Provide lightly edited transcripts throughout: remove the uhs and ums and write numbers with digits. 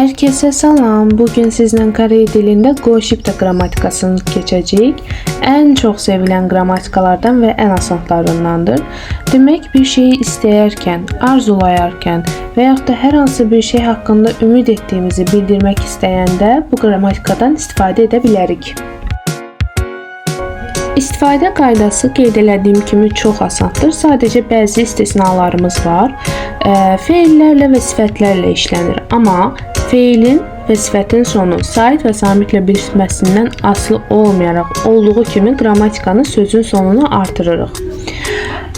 Herkese salam. Bugün sizden Kore dilinde Go-Shibda qrammatikasını keçəcəyik. En çok sevilen qrammatikalardan ve en asanlarındandır. Demek bir şeyi istəyərkən, arzulayarkən və yaxud da hər hansı bir şey haqqında ümid etdiyimizi bildirmək istəyəndə bu qrammatikadan istifadə edə bilərik. İstifadə qaydası qeyd elədiyim kimi çox asandır. Sadəcə bəzi istisnalarımız var. Feillərlə və sifətlərlə işlənir. Amma feilin və sifətin sonu sait və samitlə birləşməsindən asılı olmayaraq olduğu kimi qrammatikanı sözün sonunu artırırıq.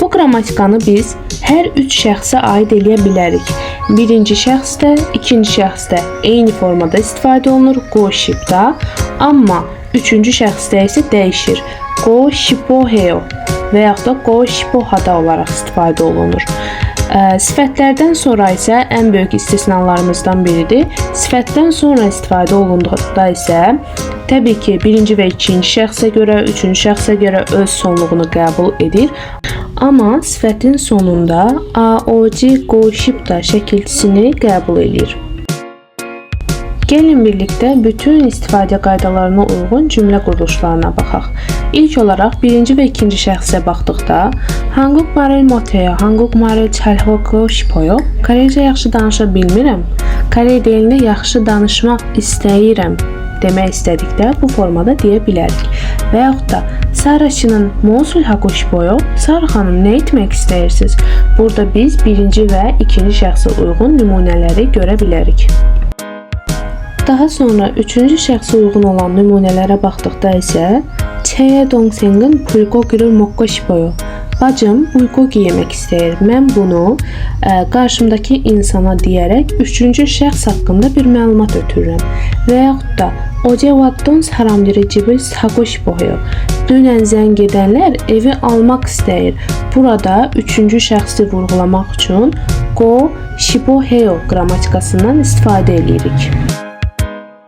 Bu qrammatikanı biz hər üç şəxsə aid eləyə bilərik. Birinci şəxsdə, ikinci şəxsdə eyni formada istifadə olunur Go-Shibda, amma üçüncü şəxsdə isə dəyişir. Go-Shiboheo və yaxud da Go-Shibohada olaraq istifadə olunur. Sifətlərdən sonra isə ən böyük istisnalarımızdan biridir. Sifətdən sonra istifadə olunduğunda isə təbii ki, birinci və ikinci şəxsə görə, üçüncü şəxsə görə öz sonluğunu qəbul edir. Amma sifətin sonunda AOC Go-Shibda şəkilçisini qəbul edir. Gelin birlikte bütün istifadə qaydalarına uyğun cümlə quruluşlarına baxaq. İlk olaraq birinci və ikinci şəxsə baxdıqda 한국말을 못해요. 한국말을 잘 하고 싶어요. Koreyca yaxşı danışa bilmirəm. Korey dilində yaxşı danışmaq istəyirəm demək istədikdə bu formada deyə bilərik. Və yaxud da Sara 씨는 무엇을 하고 싶어요? Sara xanım nə etmək istəyirsiniz? Burada biz birinci və ikinci şəxsə uyğun nümunələri görə bilərik. Daha sonra üçüncü şəxsə uyğun olan nümunələrə baxdıqda isə 제 동생은 불고기를 먹고 싶어요. Bacım bulgogi yemək istəyir. Mən bunu qarşımdakı insana deyərək üçüncü şəxs haqqında bir məlumat ötürürəm. Və yaxud da 어제 왔던 사람들이 집을 사고 싶어요. Dünən zəng edənlər evi almaq istəyir. Burada üçüncü şəxsi vurğulamaq üçün go shiboheo qrammatikasından istifadə edirik.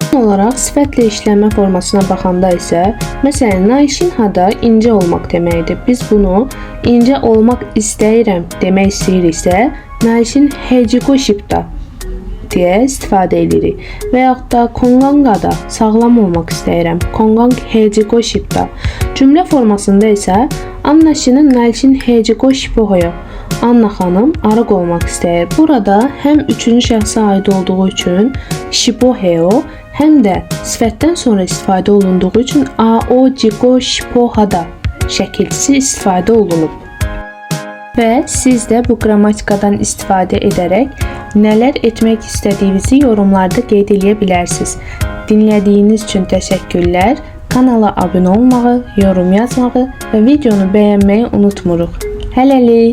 Olaraq sifətlə işlənmə formasına baxanda isə, məsələn, naişinhada incə olmaq deməkdir. Biz bunu incə olmaq istəyirəm demək istəyiriksə, naişinhejigoshibda deyə istifadə edirik. Və yaxud da konqangada sağlam olmaq istəyirəm, konqanghejigoshibda. Cümlə formasında isə Anna 씨는 naişinhejigoshibhoyo. Anna xanım arıq olmaq istəyir. Burada həm üçüncü şəxsə aid olduğu üçün shiboheo, həm də sifətdən sonra istifadə olunduğu üçün AOJIGOSHIBOHADA şəkilçisi istifadə olunub. Və siz də bu qrammatikadan istifadə edərək nələr etmək istədiyinizi yorumlarda qeyd edə bilərsiniz. Dinlədiyiniz üçün təşəkkürlər. Kanala abunə olmağı, yorum yazmağı və videonu bəyənməyi unutmuruq. Hələlik!